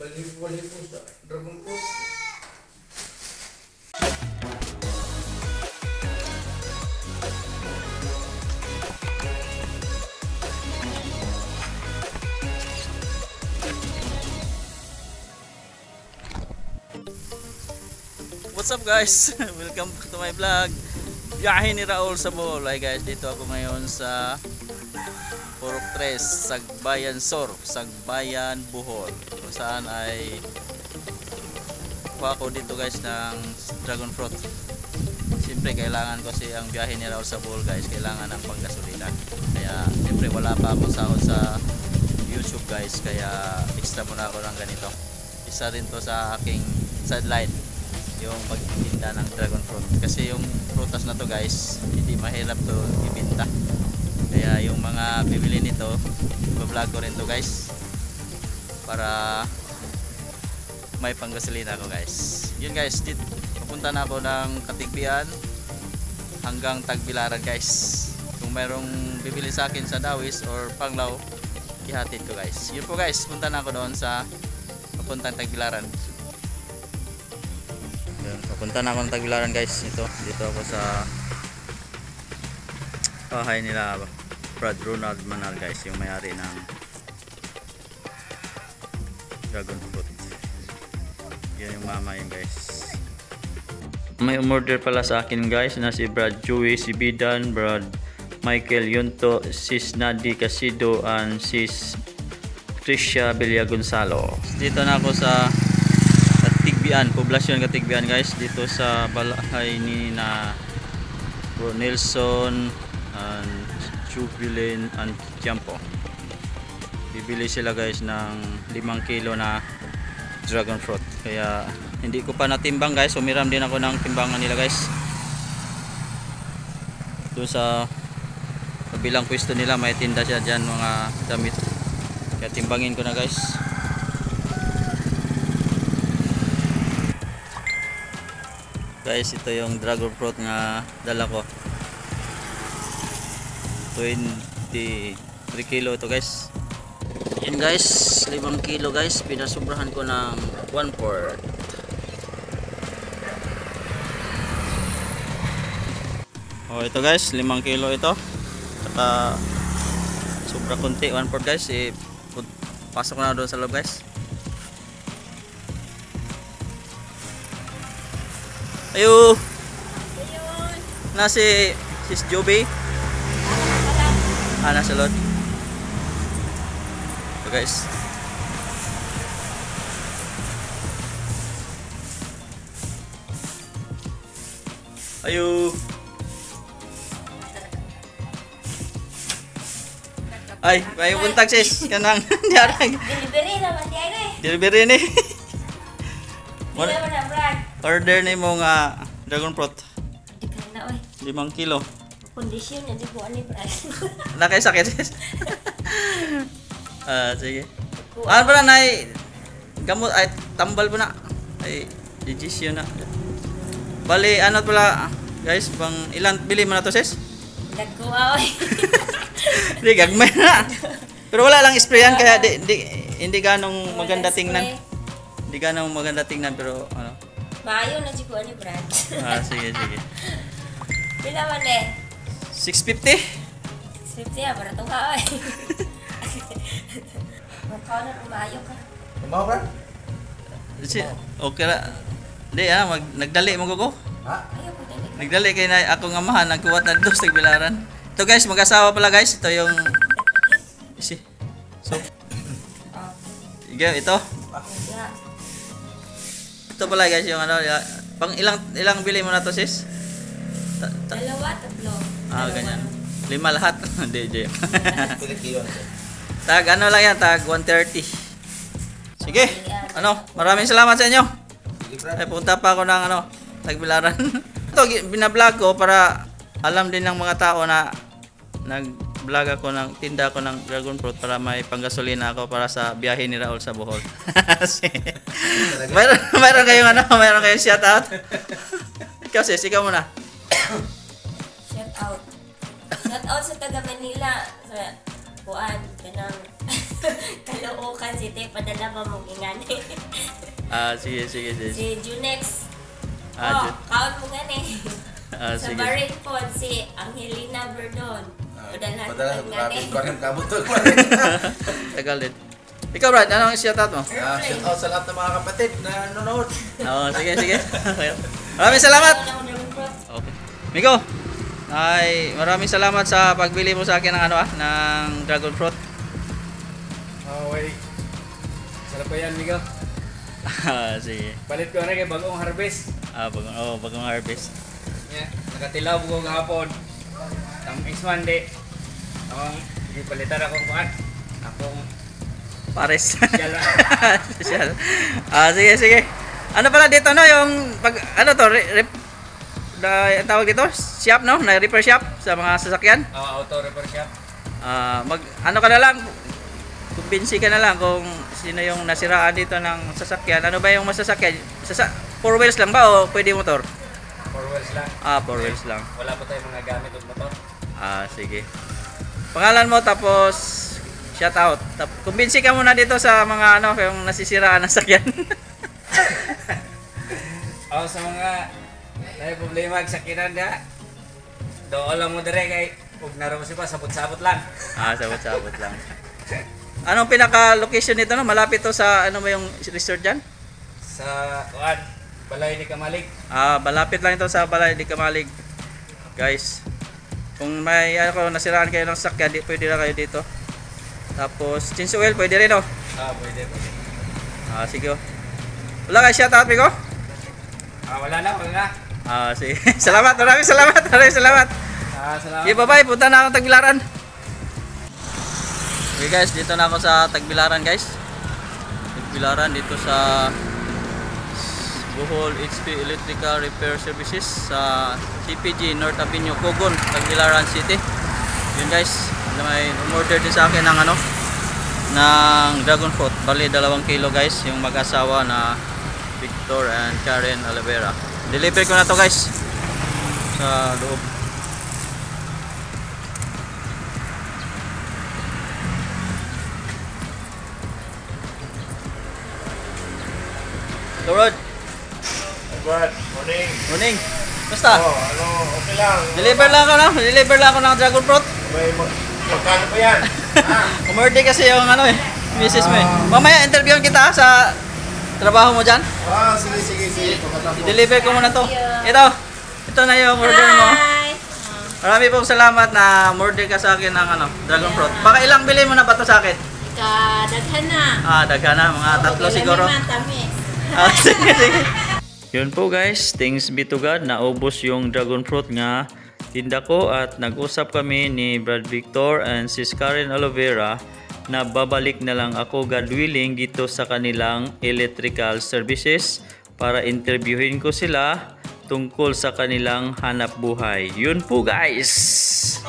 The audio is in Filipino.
Lipo-lipo sa dragon fruit. What's up guys? Welcome back to my vlog. Biyahe ni Raul sa Bohol. Ay guys, dito ako ngayon sa Purok 3, Sagbayan Sur, Sagbayan, Bohol. Kung saan ay kuha ko dito guys ng dragon fruit. Siyempre kailangan ko ang biyahe ni Raul sa Bohol guys. Kailangan ng panggasolina. Kaya siyempre wala pa akong sahod sa YouTube guys. Kaya extra muna ako ng ganito. Isa rin to sa aking sideline, yung pagtitinda ng dragon fruit, kasi yung prutas na to guys hindi mahirap to ibenta, kaya yung mga bibili nito i-vlog ko rin to guys para may panggasolina ko guys. Yun guys, pupunta na ako ng Katigbian hanggang Tagbilaran guys. Kung mayroong bibili sa akin sa Dawis or Panglao, ihatid ko guys. Yun po guys, punta na ako doon sa papuntang Tagbilaran. Papunta na ako ng Tagbilaran guys. Dito ako sa bahay nila Brad Ronald Manal guys, yung may-ari ng dragon fruit. Yan yung mama yun guys. May umorder pala sa akin guys na si Brad Joey, si Bidan, Brad Michael Yunto, sis Nadi Casido, and sis Tricia Belia Gonzalo. Dito na ako sa Katigbian, poblasyon Katigbian guys, dito sa bahay ni na Bro Nelson and Jubilin and Tiampo. Bibili sila guys ng 5 kilo na dragon fruit, kaya hindi ko pa natimbang guys. Umiram din ako ng timbangan nila guys. Doon sa kabilang pwesto nila may tinda siya dyan mga damit, kaya timbangin ko na guys. Guys, ito yung dragon fruit nga dala ko. 23 kilo ito guys. Yan guys, 5 kilo guys. Pinasubrahan ko ng 1/4. Oh, ito guys, 5 kilo ito. Saka sobra konti, 1/4 guys. Pasok na doon sa loob guys. Ayo. Nasi sis Joby. Nasa loob. So guys. Ayo. Ay, may buntag sis kanang diarag. Delivery naman di ay. Delivery ni. Wala man na brand. Order ni mo nga dragon fruit. Dikhan na oy. 5 kilo. Kondisyon na di ko ani price. Nakay sakit sis. Sige. Ano pala na gamot ay tambal po na. Ay digestion na. Bali ano pala guys, bang ilan bili mo na to sis? Nagkuha oy. Di gagmay na. Pero wala lang sprayan kaya hindi ganong maganda tingnan. Hindi ganong maganda tingnan pero ano. Maayo na si ko ani brand. Sige. Pila man eh? 650. 50 para to ka oy. Magkano na maayo ka? Tama ba? Okay ra. Di nagdali mo ko. Ha? Ayaw ko dali. Nagdali kay na akong amahan nagkuwat na dos Tagbilaran. Ito guys, mag-asawa pala guys. Ito yung so Oh. ito. Yeah. Ito pala guys yung ano, pang ilang bili mo na to sis? Dalawa, tatlo. Ganyan. 5 lahat. Hindi, Jay. Pilang kilo na siya. Tag ano lang yan, tag 130. Sige. Ano, maraming salamat sa inyo. Sige, Brad. Ay, punta pa ako ng ano, Tagbilaran. Ito, binablog ko para alam din ng mga tao na nag-vlog ako ng tinda ko ng dragon fruit para may panggasolina ako para sa biyahe ni Raul sa Bohol. Mayroon kayong ano, mayroon kayong shout out. Ikaw sis, ikaw muna. Shout out. Shout out sa taga Manila. Sa Kuan, kanang Kaloocan City, padala ba mong ingani? Sige. Si Junex. Jun. Kaon mo gani. Sa Sige. Barin po, si Angelina Verdon. Padalhan mo Padala, ng grabe. gani. Bakit kabot to? Tagal din. Ikaw, Brad, anong shoutout mo? Shout out sa lahat ng mga kapatid na nanonood. Sige. Maraming salamat. Okay. Miko, maraming salamat sa pagbili mo sa akin ng ng dragon fruit. Okay. Sarap pa yan, Migo. Sige. Palit ko na kay bagong harvest. Bagong harvest. Yeah. Nakatilaw ko gahapon. Ang Monday. Ang ipalitan akong kuan. Akong Pares. Yala. Special. Sige. Ano pala dito yung ang tawag dito? Shop na repair shop sa mga sasakyan. Auto repair shop. Ka na lang, kumbinsi ka na lang kung sino yung nasiraan dito ng sasakyan. Ano ba yung masasakyan? 4 wheels lang ba o pwede motor? 4 wheels lang. 4 wheels lang. Wala pa tayong mga gamit ng motor. Sige. Pangalan mo tapos shout out. Kumbinsi ka muna dito sa mga yung nasisiraan ng sakyan. Sa mga may problema sa sakinan da. Doon lang mo dire kay ug naro si pa sabot-sabot lang. Sabot-sabot lang. Anong pinaka-location nito Malapit to sa mo yung resort dyan? Sa kuan Balay ni Kamalig. Malapit lang ito sa Balay di Kamalig. Guys, kung may nasiraan kayo ng sakyan, pwede lang kayo dito. Tapos, change oil, pwede rin Pwede. Sige. Wala kayo shoutout, Miko? Wala na. Sige. Maraming salamat. Salamat. Okay, bye-bye. Punta na akong Tagbilaran. Okay guys, dito na ako sa Tagbilaran guys. Tagbilaran dito sa Bohol HP Electrical Repair Services sa CPG North Avenue, Cogon, Tagbilaran City. Yun guys, may umorder din sa akin ng ng dragon fruit. Bali 2 kilo guys, yung mag-asawa na Victor and Karen Olivera. Deliver ko na to guys sa loob. Lord, morning. Basta? Okay lang. Deliver lang ako ng dragon fruit. Magkano pa yan? Umorder kasi yung misis mo Mamaya interviewin kita sa trabaho mo dyan. Sige. I-deliver ko muna to. Ito na yung order mo. Marami pong salamat na order ka sa akin ng dragon fruit. Baka ilang bili mo na ba to sa akin? Daghan na. Daghan na. Mga 3 siguro. Sige. Yun po guys, thanks be to God, naubos yung dragon fruit nga tinda ko at nag-usap kami ni Brad Victor and Sis Karen Olivera na babalik na lang ako God willing dito sa kanilang electrical services para interviewin ko sila tungkol sa kanilang hanap buhay. Yun po guys!